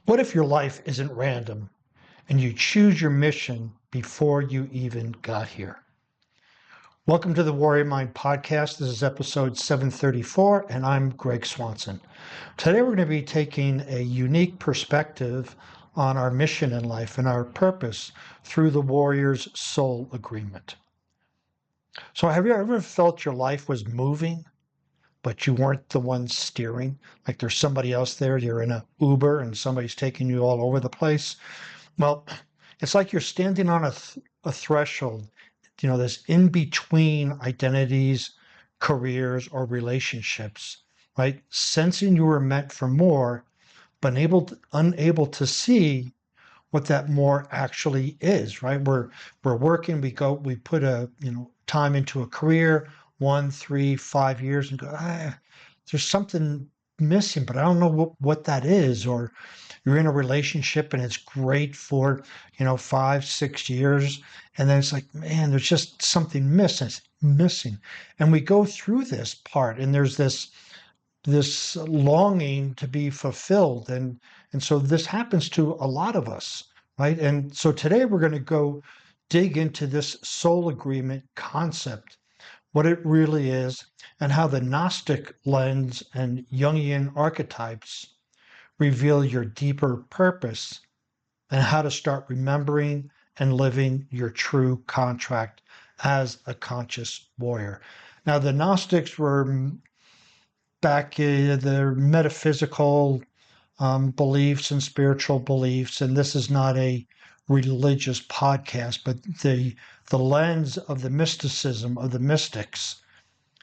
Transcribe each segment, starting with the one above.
What if your life isn't random and you choose your mission before you even got here? Welcome to the Warrior Mind Podcast. This is episode 734, and I'm Greg Swanson. Today, we're going to be taking a unique perspective on our mission in life and our purpose through the Warrior's Soul Agreement. So, have you ever felt your life was moving, but you weren't the one steering? Like there's somebody else there, you're in an Uber and somebody's taking you all over the place? Well, it's like you're standing on a threshold, this in between identities, careers, or relationships, right? Sensing you were meant for more, but unable to see what that more actually is, right? We're working, we put time into a career, 1, 3, 5 years, and go, there's something missing, but I don't know what that is. Or you're in a relationship and it's great for 5, 6 years, and then it's like, man, there's just something missing. And we go through this part, and there's this longing to be fulfilled, and so this happens to a lot of us, right? And so today we're going to go dig into this soul agreement concept, what it really is, and how the Gnostic lens and Jungian archetypes reveal your deeper purpose, and how to start remembering and living your true contract as a conscious warrior. Now, the Gnostics were back in their metaphysical beliefs and spiritual beliefs, and this is not a religious podcast, but the lens of the mysticism of the mystics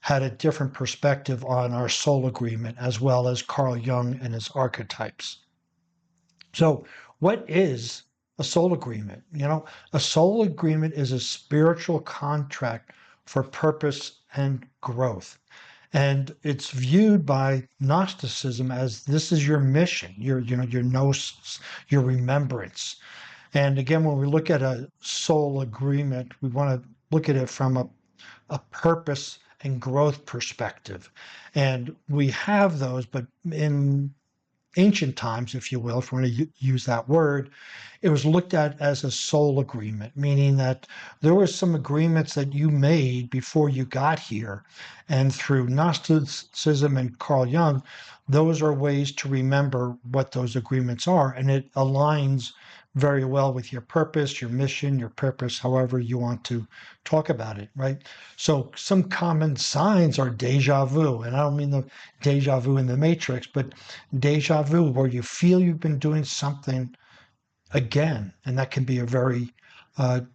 had a different perspective on our soul agreement, as well as Carl Jung and his archetypes. So, what is a soul agreement? A soul agreement is a spiritual contract for purpose and growth. And it's viewed by Gnosticism as this is your mission, your gnosis, your remembrance. And again, when we look at a soul agreement, we want to look at it from a purpose and growth perspective. And we have those, but in ancient times, if you will, if we want to use that word, it was looked at as a soul agreement, meaning that there were some agreements that you made before you got here. And through Gnosticism and Carl Jung, those are ways to remember what those agreements are. And it aligns very well with your purpose, your mission, your purpose, however you want to talk about it, right? So some common signs are deja vu. And I don't mean the deja vu in the Matrix, but deja vu, where you feel you've been doing something again, and that can be a very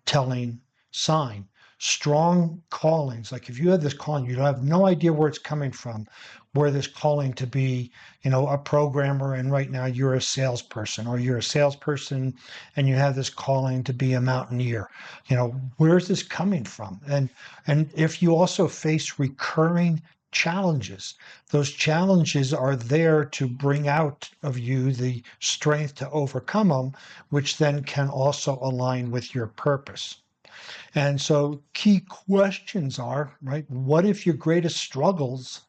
telling sign. Strong callings, like if you have this calling, you have no idea where it's coming from, where this calling to be, a programmer, and right now you're a salesperson, or you're a salesperson and you have this calling to be a mountaineer. Where's this coming from? And if you also face recurring challenges, those challenges are there to bring out of you the strength to overcome them, which then can also align with your purpose. And so key questions are, right, what if your greatest struggles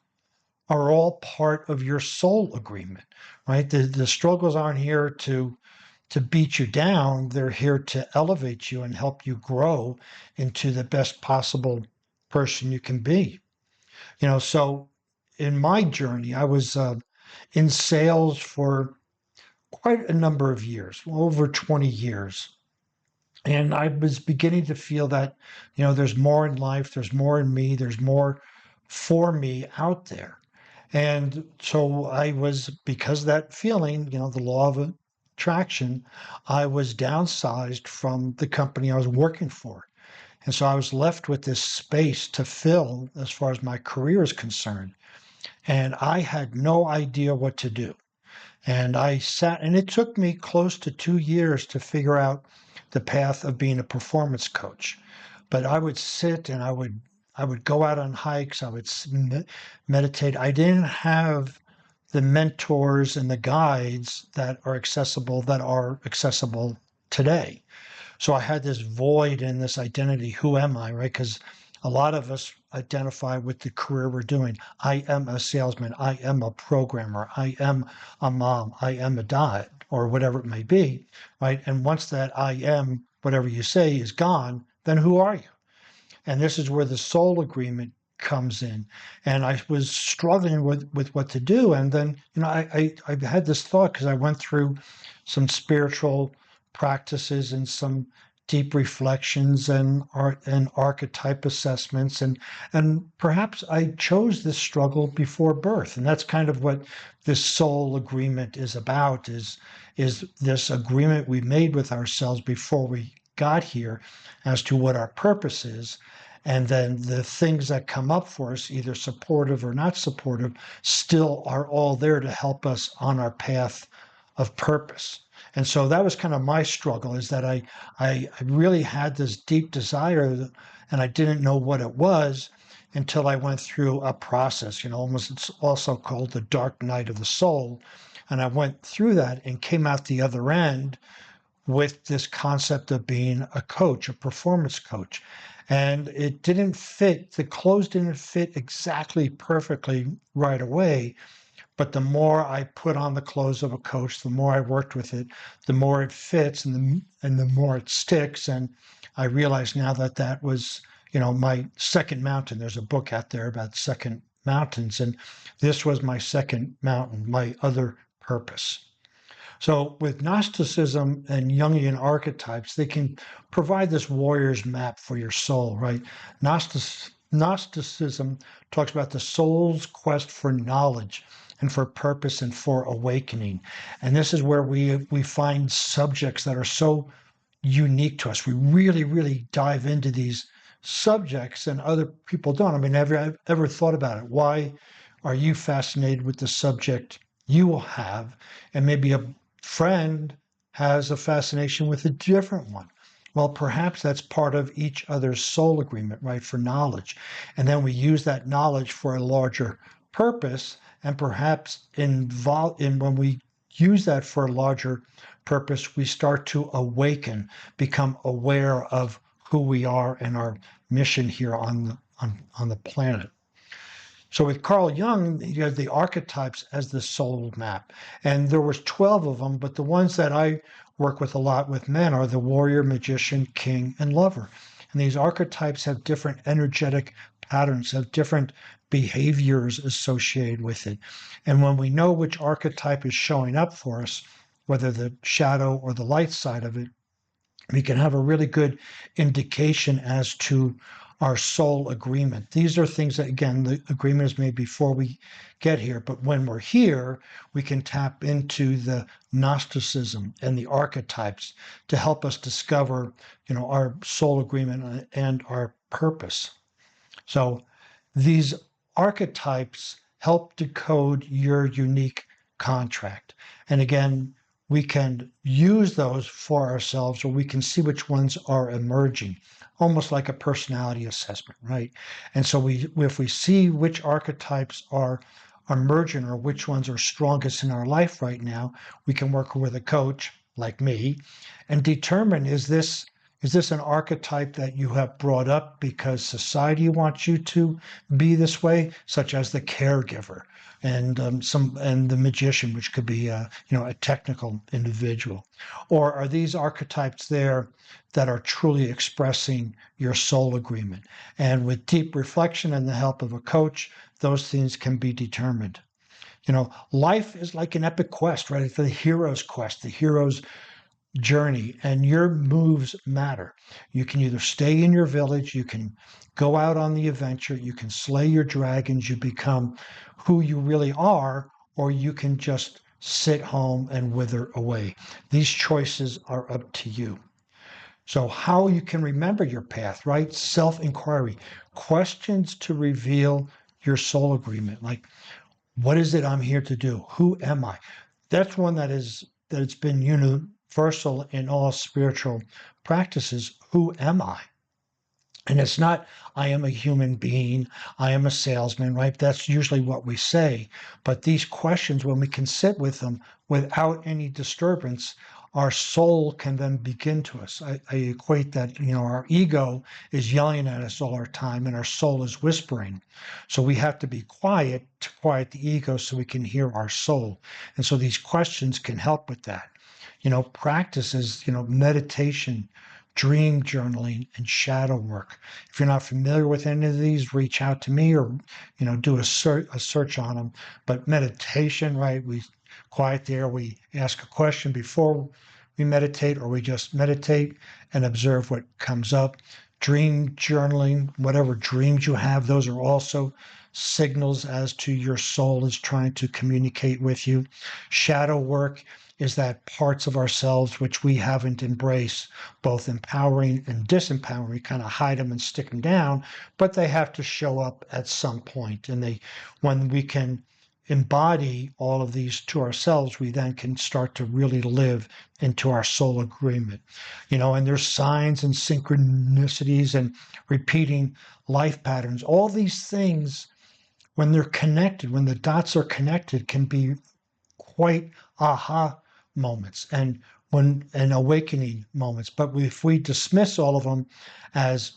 are all part of your soul agreement, right? The struggles aren't here to beat you down. They're here to elevate you and help you grow into the best possible person you can be. So in my journey, I was in sales for quite a number of years, over 20 years. And I was beginning to feel that, there's more in life, there's more in me, there's more for me out there. And so I was, because of that feeling, the law of attraction, I was downsized from the company I was working for. And so I was left with this space to fill as far as my career is concerned. And I had no idea what to do. And I sat, and it took me close to 2 years to figure out the path of being a performance coach. But I would sit and I would go out on hikes, I would meditate. I didn't have the mentors and the guides that are accessible today. So I had this void in this identity. Who am I, right? Because a lot of us identify with the career we're doing. I am a salesman. I am a programmer. I am a mom. I am a dad. or whatever it may be, right? And once that I am, whatever you say, is gone, then who are you? And this is where the soul agreement comes in. And I was struggling with what to do. And then, I had this thought because I went through some spiritual practices and some deep reflections and art and archetype assessments. And perhaps I chose this struggle before birth. And that's kind of what this soul agreement is about, is this agreement we made with ourselves before we got here as to what our purpose is. And then the things that come up for us, either supportive or not supportive, still are all there to help us on our path of purpose. And so that was kind of my struggle, is that I really had this deep desire and I didn't know what it was until I went through a process, almost, it's also called the dark night of the soul. And I went through that and came out the other end with this concept of being a coach, a performance coach. And it didn't fit, the clothes didn't fit exactly perfectly right away. But the more I put on the clothes of a coach, the more I worked with it, the more it fits and the more it sticks. And I realize now that that was, my second mountain. There's a book out there about second mountains. And this was my second mountain, my other purpose. So with Gnosticism and Jungian archetypes, they can provide this warrior's map for your soul, right? Gnosticism talks about the soul's quest for knowledge and for purpose and for awakening. And this is where we find subjects that are so unique to us. We really, really dive into these subjects and other people don't. I mean, have you ever thought about it? Why are you fascinated with the subject you will have? And maybe a friend has a fascination with a different one. Well, perhaps that's part of each other's soul agreement, right, for knowledge. And then we use that knowledge for a larger purpose. And perhaps when we use that for a larger purpose, we start to awaken, become aware of who we are and our mission here on the planet. So with Carl Jung, you have the archetypes as the soul map. And there was 12 of them, but the ones that I work with a lot with men are the warrior, magician, king, and lover. And these archetypes have different energetic patterns, have different behaviors associated with it. And when we know which archetype is showing up for us, whether the shadow or the light side of it, we can have a really good indication as to our soul agreement. These are things that, again, the agreement is made before we get here, but when we're here, we can tap into the Gnosticism and the archetypes to help us discover, our soul agreement and our purpose. So these archetypes help decode your unique contract. And again, we can use those for ourselves, or we can see which ones are emerging, almost like a personality assessment, right? And so if we see which archetypes are emerging or which ones are strongest in our life right now, we can work with a coach like me and determine, is this an archetype that you have brought up because society wants you to be this way, such as the caregiver and the magician, which could be a technical individual, or are these archetypes there that are truly expressing your soul agreement? And with deep reflection and the help of a coach, those things can be determined. Life is like an epic quest, right? It's the hero's quest, the hero's journey, and your moves matter. You can either stay in your village, you can go out on the adventure, you can slay your dragons, you become who you really are, or you can just sit home and wither away. These choices are up to you. So how you can remember your path, right? Self-inquiry, questions to reveal your soul agreement. Like, what is it I'm here to do? Who am I? That's one that's been universal in all spiritual practices. Who am I? And it's not, I am a human being, I am a salesman, right? That's usually what we say. But these questions, when we can sit with them without any disturbance, our soul can then begin to us. I equate that, our ego is yelling at us all our time and our soul is whispering. So we have to be quiet to quiet the ego so we can hear our soul. And so these questions can help with that. practices, meditation, dream journaling, and shadow work. If you're not familiar with any of these, reach out to me or, do a search on them. But meditation, right? We quiet there. We ask a question before we meditate, or we just meditate and observe what comes up. Dream journaling, whatever dreams you have, those are also signals as to your soul is trying to communicate with you. Shadow work is that parts of ourselves which we haven't embraced, both empowering and disempowering. We kind of hide them and stick them down, but they have to show up at some point. And when we can embody all of these to ourselves, we then can start to really live into our soul agreement. And there's signs and synchronicities and repeating life patterns. All these things, when they're connected, when the dots are connected, can be quite aha moments and awakening moments. But if we dismiss all of them as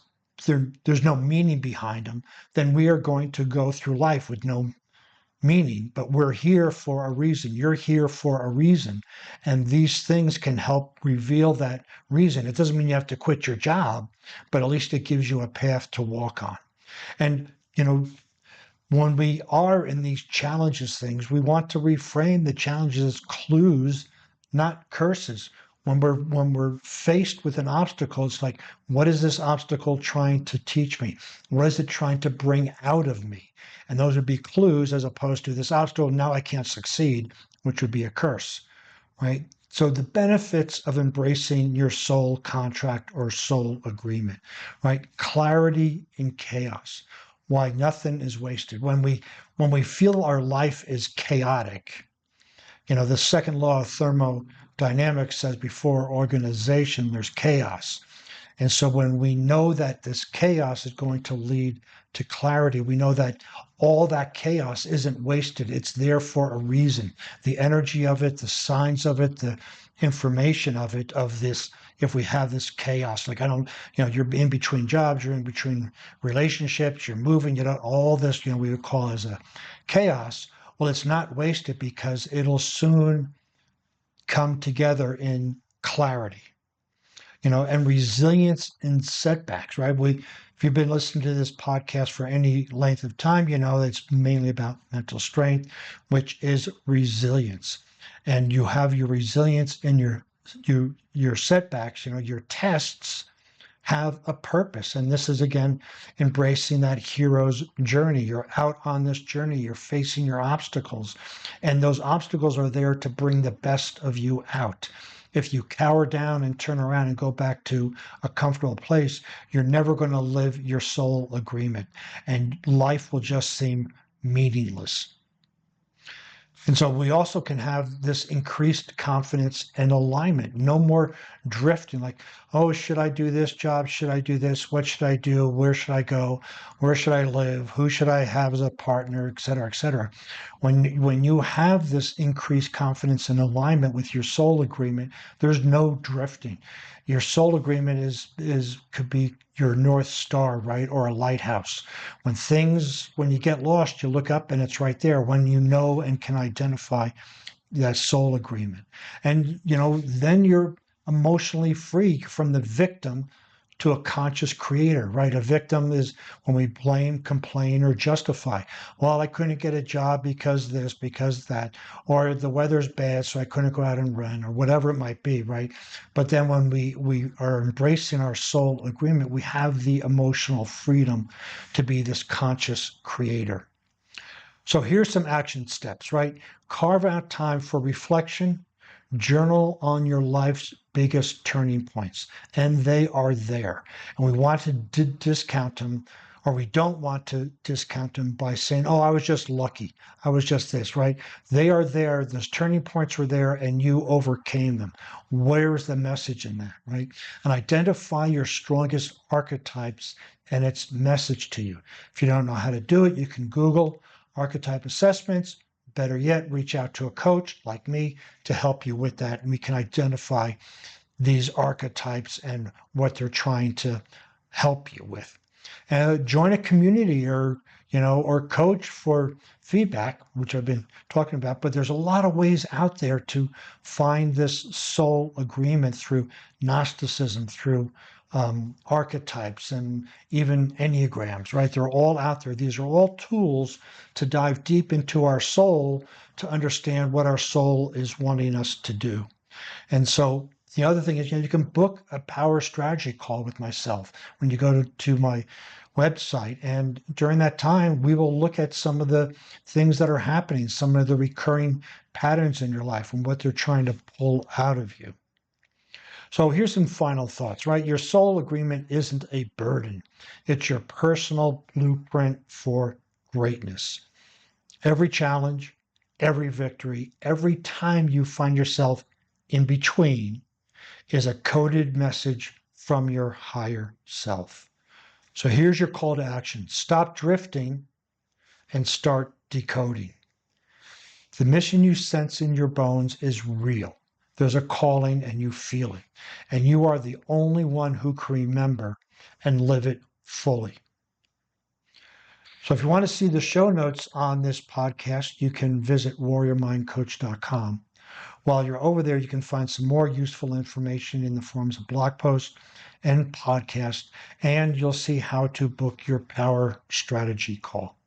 there's no meaning behind them, then we are going to go through life with no meaning. But we're here for a reason. You're here for a reason. And these things can help reveal that reason. It doesn't mean you have to quit your job, but at least it gives you a path to walk on. And, when we are in these challenges things, we want to reframe the challenges as clues, not curses. When we're faced with an obstacle, it's like, what is this obstacle trying to teach me? What is it trying to bring out of me? And those would be clues, as opposed to this obstacle, now I can't succeed, which would be a curse, right? So the benefits of embracing your soul contract or soul agreement, right? Clarity in chaos. Why nothing is wasted. When we feel our life is chaotic, the second law of thermodynamics says before organization, there's chaos. And so when we know that this chaos is going to lead to clarity, we know that all that chaos isn't wasted. It's there for a reason. The energy of it, the signs of it, the information of it, of this, if we have this chaos, like you're in between jobs, you're in between relationships, you're moving, all this, we would call as a chaos. Well, it's not wasted because it'll soon come together in clarity. And resilience in setbacks, right? If you've been listening to this podcast for any length of time, it's mainly about mental strength, which is resilience. And you have your resilience in your setbacks, your tests have a purpose. And this is, again, embracing that hero's journey. You're out on this journey, you're facing your obstacles, and those obstacles are there to bring the best of you out. If you cower down and turn around and go back to a comfortable place, you're never going to live your soul agreement, and life will just seem meaningless. And so we also can have this increased confidence and alignment. No more drifting like, oh, should I do this job? Should I do this? What should I do? Where should I go? Where should I live? Who should I have as a partner, et cetera, et cetera. When you have this increased confidence and alignment with your soul agreement, there's no drifting. Your soul agreement could be your North Star, right? Or a lighthouse. When you get lost, you look up and it's right there. When you know and can identify that soul agreement. And, then you're emotionally free from the victim to a conscious creator, right? A victim is when we blame, complain, or justify. Well, I couldn't get a job because this, because that, or the weather's bad, so I couldn't go out and run, or whatever it might be, right? But then when we are embracing our soul agreement, we have the emotional freedom to be this conscious creator. So here's some action steps, right? Carve out time for reflection, journal on your life's biggest turning points, and they are there. And we want to discount them, or we don't want to discount them by saying, oh, I was just lucky. I was just this, right? They are there. Those turning points were there, and you overcame them. Where's the message in that, right? And identify your strongest archetypes and its message to you. If you don't know how to do it, you can Google archetype assessments. Better yet, reach out to a coach like me to help you with that. And we can identify these archetypes and what they're trying to help you with. Join a community or or coach for feedback, which I've been talking about. But there's a lot of ways out there to find this soul agreement through Gnosticism, through archetypes, and even Enneagrams, right? They're all out there. These are all tools to dive deep into our soul to understand what our soul is wanting us to do. And so the other thing is, you can book a power strategy call with myself when you go to my website. And during that time, we will look at some of the things that are happening, some of the recurring patterns in your life and what they're trying to pull out of you. So here's some final thoughts, right? Your soul agreement isn't a burden. It's your personal blueprint for greatness. Every challenge, every victory, every time you find yourself in between is a coded message from your higher self. So here's your call to action. Stop drifting and start decoding. The mission you sense in your bones is real. There's a calling and you feel it. And you are the only one who can remember and live it fully. So if you want to see the show notes on this podcast, you can visit warriormindcoach.com. While you're over there, you can find some more useful information in the forms of blog posts and podcasts, and you'll see how to book your power strategy call.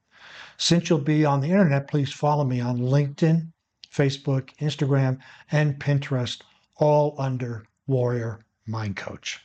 Since you'll be on the internet, please follow me on LinkedIn, Facebook, Instagram, and Pinterest, all under Warrior Mind Coach.